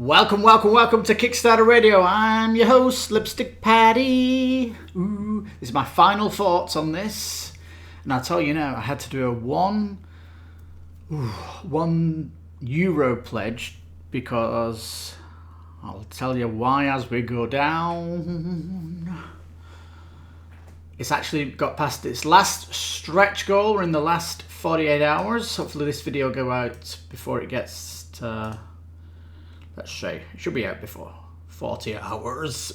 Welcome to Kickstarter Radio. I'm your host, Lipstickpaddy. This is my final thoughts on this. And I'll tell you now, I had to do a €1 pledge because I'll tell you why as we go down. It's actually got past its last stretch goal. We're in the last 48 hours. Hopefully this video will go out before it gets to, let's say, it should be out before 40 hours.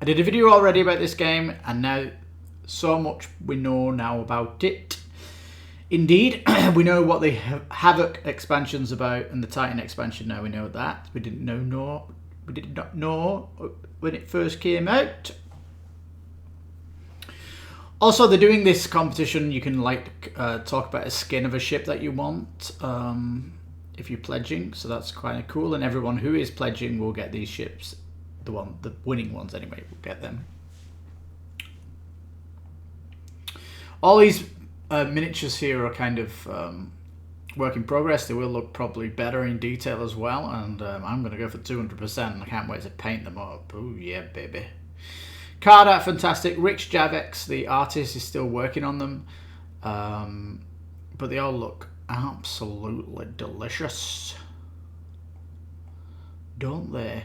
I did a video already about this game, and now so much we know now about it. Indeed, we know what the Havoc expansion's about, and the Titan expansion. Now we know that. We did not know when it first came out. Also, they're doing this competition. You can talk about a skin of a ship that you want if you're pledging. So that's kind of cool. And everyone who is pledging will get these ships. The winning ones anyway will get them. All these miniatures here are kind of work in progress. They will look probably better in detail as well. And I'm going to go for 200%. And I can't wait to paint them up. Oh yeah, baby. Card art, fantastic. Rixx Javix, the artist, is still working on them. But they all look absolutely delicious. Don't they?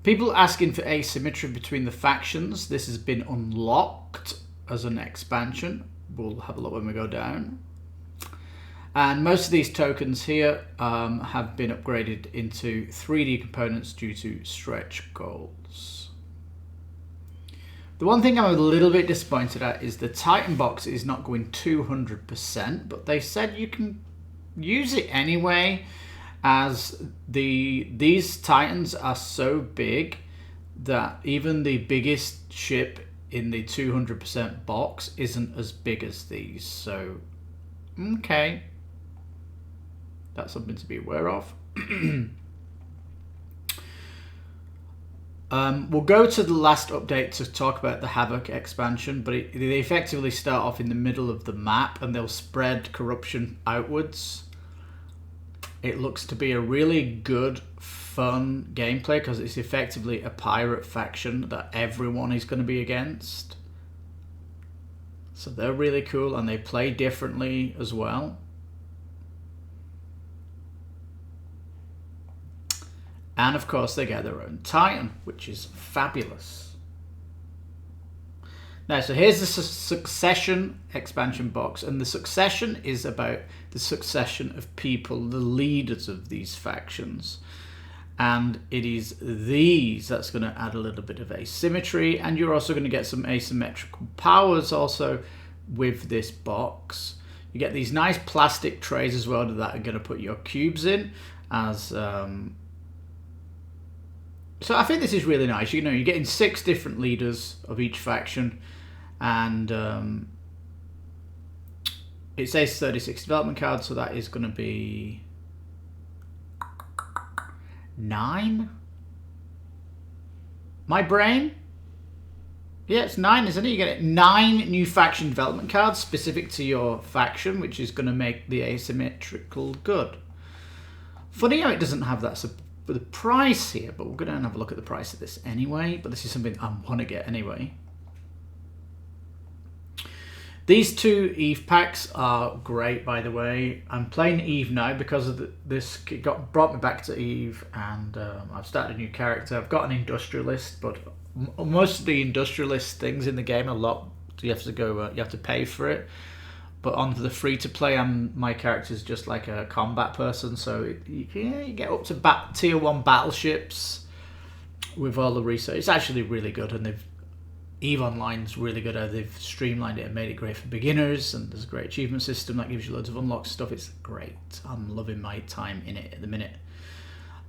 People asking for asymmetry between the factions. This has been unlocked as an expansion. We'll have a look when we go down. And most of these tokens here have been upgraded into 3D components due to stretch goals. The one thing I'm a little bit disappointed at is the Titan box is not going 200%, but they said you can use it anyway, as these Titans are so big that even the biggest ship in the 200% box isn't as big as these. So, okay. That's something to be aware of. We'll go to the last update to talk about the Havoc expansion, but they effectively start off in the middle of the map and they'll spread corruption outwards. It looks to be a really good, fun gameplay because it's effectively a pirate faction that everyone is going to be against. So they're really cool and they play differently as well. And of course they get their own Titan, which is fabulous. Now, so here's the Succession expansion box, and the Succession is about the succession of people, the leaders of these factions. And it is these that's going to add a little bit of asymmetry, and you're also going to get some asymmetrical powers also with this box. You get these nice plastic trays as well that are going to put your cubes in as... So I think this is really nice. You know, you're getting 6 different leaders of each faction, and it says 36 development cards, so that is going to be 9. My brain? Yeah, it's 9, isn't it? You get 9 new faction development cards specific to your faction, which is going to make the asymmetrical good. Funny how it doesn't have that the price here, but we're going to have a look at the price of this anyway. But this is something I want to get anyway. These 2 Eve packs are great, by the way. I'm playing Eve now because of this. It brought me back to Eve, and I've started a new character. I've got an industrialist, but most of the industrialist things in the game are you have to go. You have to pay for it. But on the free-to-play, my character's just like a combat person, so you get up to tier 1 battleships with all the research. It's actually really good, and EVE Online's really good. They've streamlined it and made it great for beginners, and there's a great achievement system that gives you loads of unlocked stuff. It's great. I'm loving my time in it at the minute.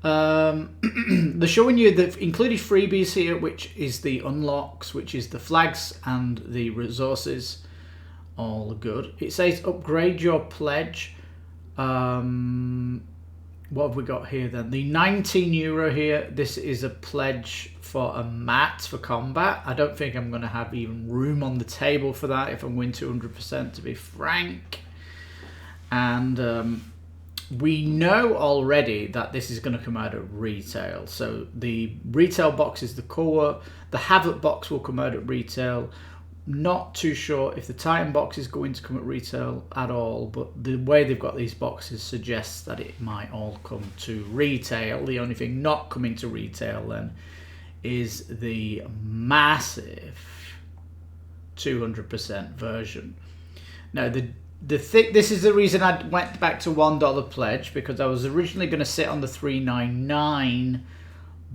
They're showing you they've included freebies here, which is the unlocks, which is the flags and the resources. All good. It says upgrade your pledge. What have we got here then? The €19 here. This is a pledge for a mat for combat. I don't think I'm going to have even room on the table for that if I win 200%, to be frank. And we know already that this is going to come out at retail. So the retail box is the core. The Havoc box will come out at retail. Not too sure if the Titan box is going to come at retail at all, but the way they've got these boxes suggests that it might all come to retail. The only thing not coming to retail then is the massive 200% version. Now this is the reason I went back to $1 pledge, because I was originally going to sit on the $3.99,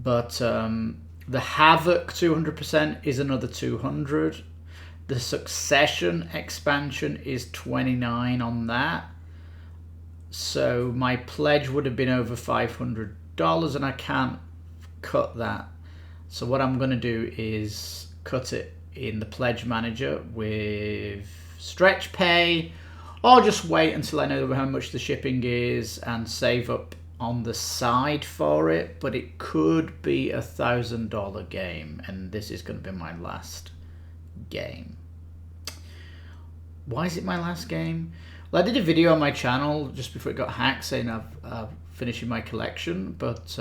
but the Havoc 200% is another $200. The Succession expansion is $29 on that, so my pledge would have been over $500, and I can't cut that. So what I'm going to do is cut it in the pledge manager with stretch pay, or just wait until I know how much the shipping is and save up on the side for it. But it could be a $1,000 game, and this is going to be my last game. Why is it my last game? Well, I did a video on my channel just before it got hacked saying I'm finishing my collection, but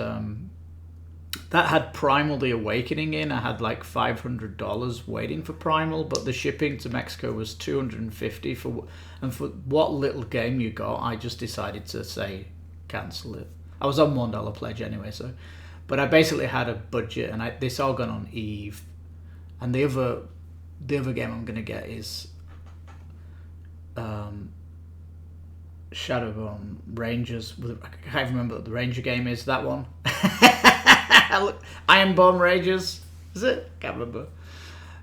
that had Primal the Awakening in. I had like $500 waiting for Primal, but the shipping to Mexico was $250 and for what little game you got, I just decided to say cancel it. I was on $1 pledge anyway, so, but I basically had a budget, and this all gone on Eve, and the other game I'm gonna get is Shadowbone Rangers. I can't remember what the Ranger game is. That one. Ironborn Rangers, is it? Can't remember.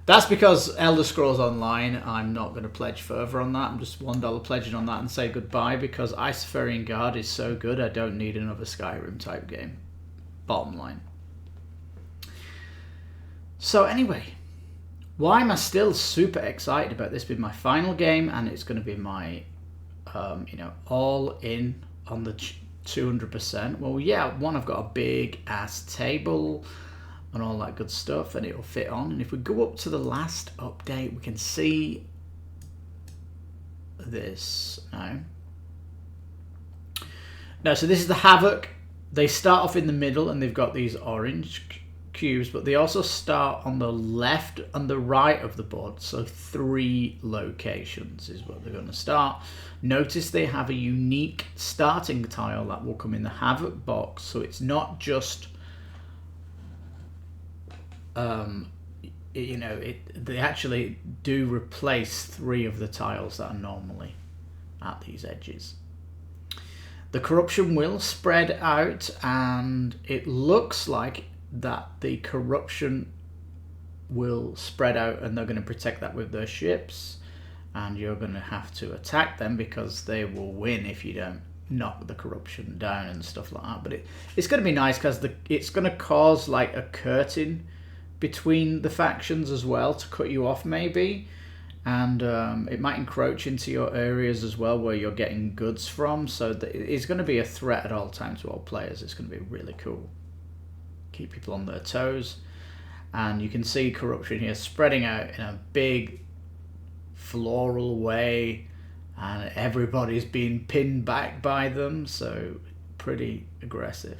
That's because Elder Scrolls Online, I'm not going to pledge further on that. I'm just $1 pledging on that and say goodbye, because Icefarian Guard is so good, I don't need another Skyrim type game. Bottom line. So anyway, why am I still super excited about this being my final game, and it's going to be my, all in on the 200%. Well, yeah, one, I've got a big ass table and all that good stuff, and it'll fit on. And if we go up to the last update, we can see this now. So this is the Havoc. They start off in the middle, and they've got these orange cubes, but they also start on the left and the right of the board, so 3 locations is what they're going to start. Notice they have a unique starting tile that will come in the Havoc box, so it's not just they actually do replace 3 of the tiles that are normally at these edges. The corruption will spread out, and it looks like that the corruption will spread out, and they're going to protect that with their ships, and you're going to have to attack them because they will win if you don't knock the corruption down and stuff like that. But it's going to be nice because it's going to cause like a curtain between the factions as well to cut you off maybe, and it might encroach into your areas as well where you're getting goods from, so that it's going to be a threat at all times to all players. It's going to be really cool. Keep people on their toes. And you can see corruption here spreading out in a big floral way, and everybody's being pinned back by them, so pretty aggressive.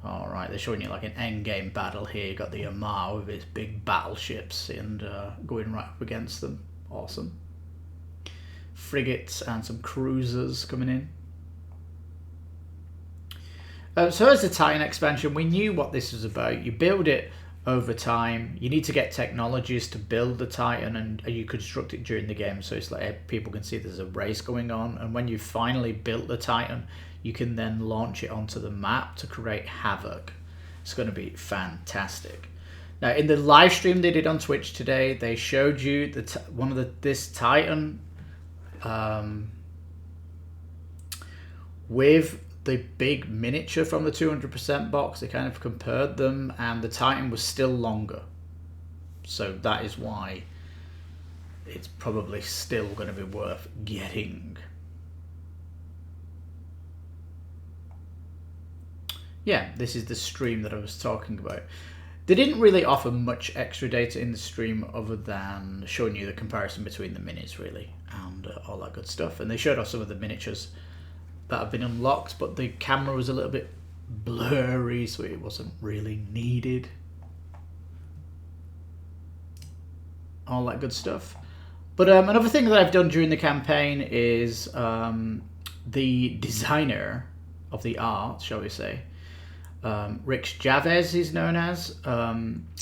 Alright, they're showing you like an endgame battle here. You got the Amar with its big battleships and going right up against them. Awesome. Frigates and some cruisers coming in. So as the Titan expansion, we knew what this was about. You build it over time. You need to get technologies to build the Titan, and you construct it during the game, so it's like people can see there's a race going on, and when you finally built the Titan, you can then launch it onto the map to create havoc. It's going to be fantastic. Now in the live stream they did on Twitch today, they showed you this Titan with the big miniature from the 200% box. They kind of compared them, and the Titan was still longer, so that is why it's probably still going to be worth getting. Yeah, this is the stream that I was talking about. They didn't really offer much extra data in the stream other than showing you the comparison between the minis, really, and all that good stuff. And they showed off some of the miniatures that have been unlocked, but the camera was a little bit blurry, so it wasn't really needed. All that good stuff. But another thing that I've done during the campaign is the designer of the art, shall we say, Rixx Javix he's known as.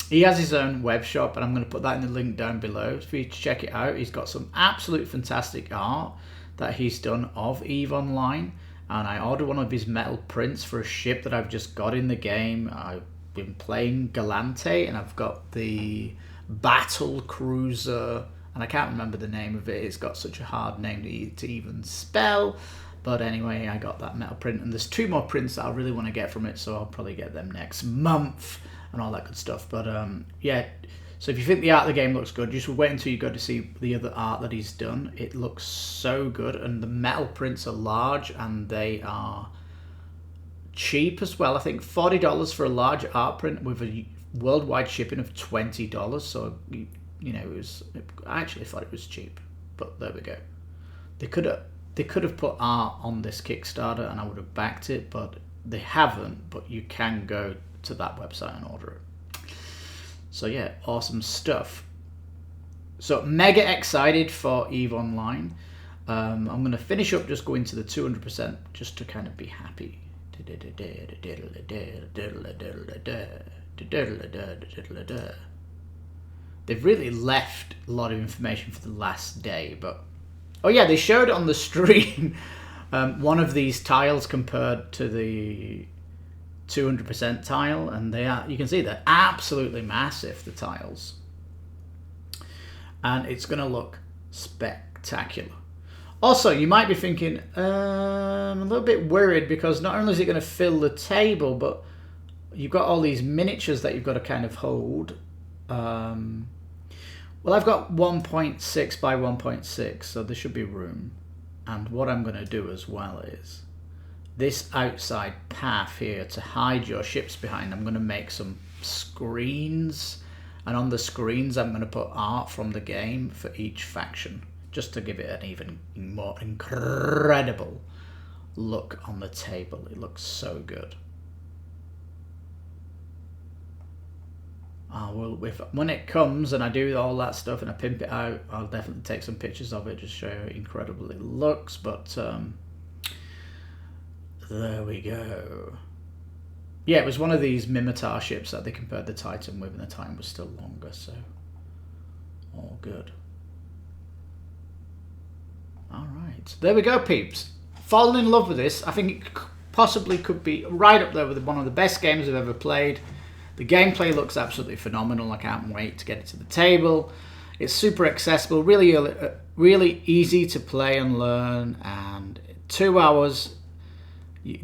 He has his own web shop, and I'm going to put that in the link down below for you to check it out. He's got some absolute fantastic art that he's done of EVE Online, and I ordered one of his metal prints for a ship that I've just got in the game. I've been playing Galante, and I've got the battle cruiser, and I can't remember the name of it. It's got such a hard name to even spell. But anyway, I got that metal print, and there's 2 more prints that I really want to get from it, so I'll probably get them next month and all that good stuff. But yeah, so if you think the art of the game looks good, just wait until you go to see the other art that he's done. It looks so good, and the metal prints are large, and they are cheap as well. I think $40 for a large art print with a worldwide shipping of $20. So, you know, I actually thought it was cheap, but there we go. They could have put art on this Kickstarter and I would have backed it, but they haven't. But you can go to that website and order it. So yeah, awesome stuff. So mega excited for EVE Online. I'm going to finish up just going to the 200% just to kind of be happy. They've really left a lot of information for the last day, but oh yeah, they showed on the stream one of these tiles compared to the 200% tile, and you can see they're absolutely massive, the tiles, and it's going to look spectacular. Also, you might be thinking, I'm a little bit worried because not only is it going to fill the table, but you've got all these miniatures that you've got to kind of hold. Well, I've got 1.6 by 1.6, so there should be room. And what I'm going to do as well is this outside path here to hide your ships behind. I'm going to make some screens, and on the screens I'm going to put art from the game for each faction, just to give it an even more incredible look on the table. It looks so good. When it comes and I do all that stuff and I pimp it out, I'll definitely take some pictures of it, just show you how incredible it looks. But there we go. Yeah, it was one of these Mimitar ships that they compared the Titan with, and the Titan was still longer, so all good. All right, there we go, peeps. Fallen in love with this. I think it possibly could be right up there with one of the best games I've ever played. The gameplay looks absolutely phenomenal. I can't wait to get it to the table. It's super accessible, really easy to play and learn, and 2 hours,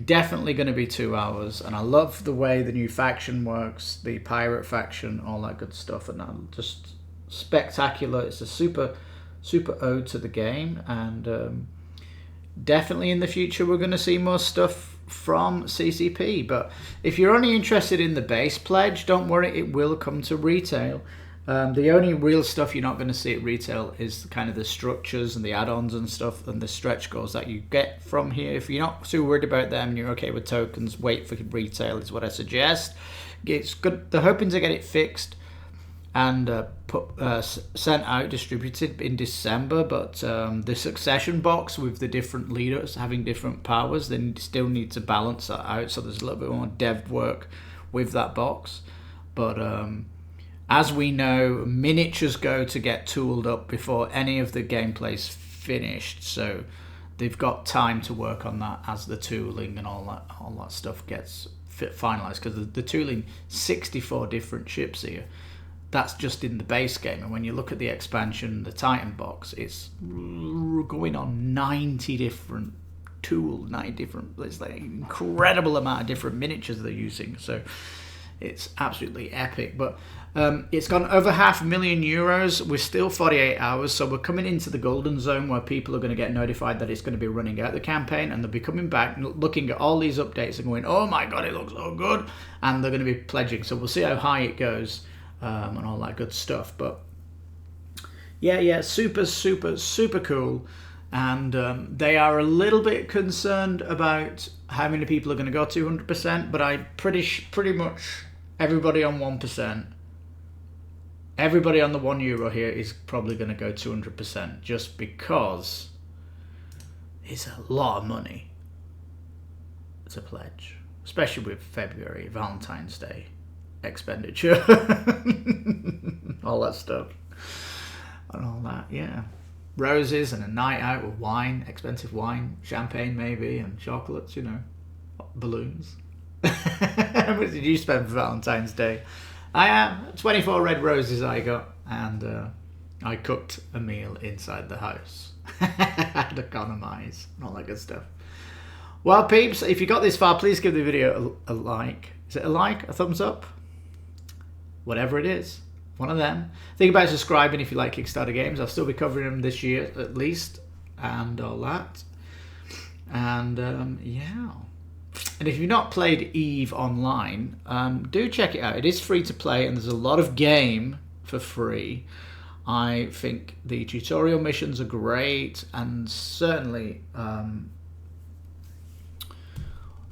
definitely going to be 2 hours. And I love the way the new faction works, the pirate faction, all that good stuff, and just spectacular. It's a super ode to the game, and definitely in the future we're going to see more stuff from CCP. But if you're only interested in the base pledge, don't worry, it will come to retail. The only real stuff you're not going to see at retail is kind of the structures and the add-ons and stuff, and the stretch goals that you get from here. If you're not too worried about them and you're okay with tokens, wait for retail is what I suggest. It's good. They're hoping to get it fixed and sent out, distributed in December, but the succession box with the different leaders having different powers, they still need to balance that out, so there's a little bit more dev work with that box. But as we know, miniatures go to get tooled up before any of the gameplay's finished, so they've got time to work on that as the tooling and all that stuff gets finalized, because the tooling, 64 different ships here. That's just in the base game, and when you look at the expansion, the Titan box, it's going on 90 different tools, 90 different. It's like an incredible amount of different miniatures they're using. So It's absolutely epic. But it's gone over €500,000. We're still 48 hours, so we're coming into the golden zone where people are going to get notified that it's going to be running out the campaign, and they'll be coming back and looking at all these updates and going, oh my god, it looks so good, and they're going to be pledging. So we'll see how high it goes and all that good stuff. But yeah, super cool. And they are a little bit concerned about how many people are going to go 200%, but I pretty much everybody on 1%, everybody on the €1 here is probably going to go 200%, just because it's a lot of money to pledge, especially with February, Valentine's Day expenditure, all that stuff, and all that, yeah. Roses and a night out with wine, expensive wine, champagne maybe, and chocolates, you know, balloons. How much did you spend for Valentine's Day? 24 red roses I got, and I cooked a meal inside the house. I'd economise and all that good stuff. Well, peeps, if you got this far, please give the video a like. Is it a like? A thumbs up? Whatever it is. One of them. Think about subscribing if you like Kickstarter games. I'll still be covering them this year at least, and all that. And yeah. And if you've not played Eve online, do check it out. It is free to play, and there's a lot of game for free. I think the tutorial missions are great, and certainly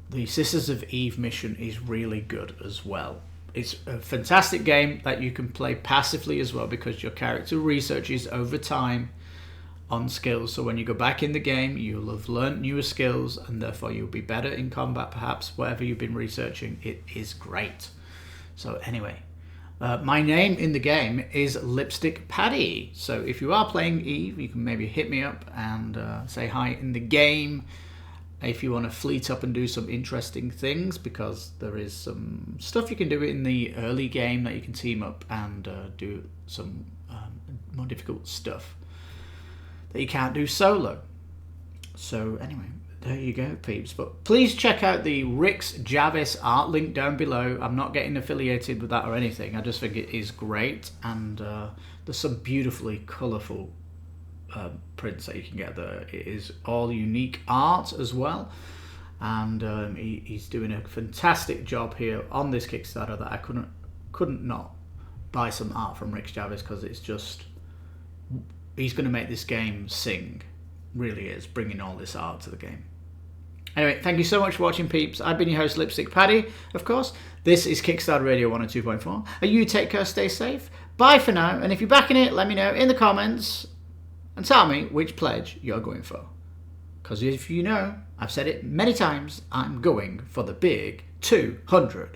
the Sisters of Eve mission is really good as well. It's a fantastic game that you can play passively as well, because your character researches over time on skills. So when you go back in the game, you'll have learned newer skills, and therefore you'll be better in combat, perhaps, whatever you've been researching. It is great. So anyway, my name in the game is Lipstickpaddy. So if you are playing Eve, you can maybe hit me up and say hi in the game. If you want to fleet up and do some interesting things, because there is some stuff you can do in the early game that you can team up and do some more difficult stuff that you can't do solo. So anyway, there you go, peeps. But please check out the Rixx Javix art link down below. I'm not getting affiliated with that or anything. I just think it is great, and there's some beautifully colourful prints that you can get there. It is all unique art as well, and he's doing a fantastic job here on this Kickstarter that I couldn't not buy some art from Rixx Javix, because it's just, he's going to make this game sing. Really is, bringing all this art to the game. Anyway, thank you so much for watching, peeps. I've been your host, Lipstickpaddy, of course. This is Kickstarter Radio 102.4. You take care, stay safe. Bye for now, and if you're backing it, let me know in the comments and tell me which pledge you're going for. Because if you know, I've said it many times, I'm going for the big 200%.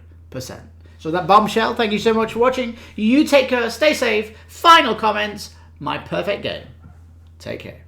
So that bombshell, thank you so much for watching. You take care, stay safe. Final comments, my perfect game. Take care.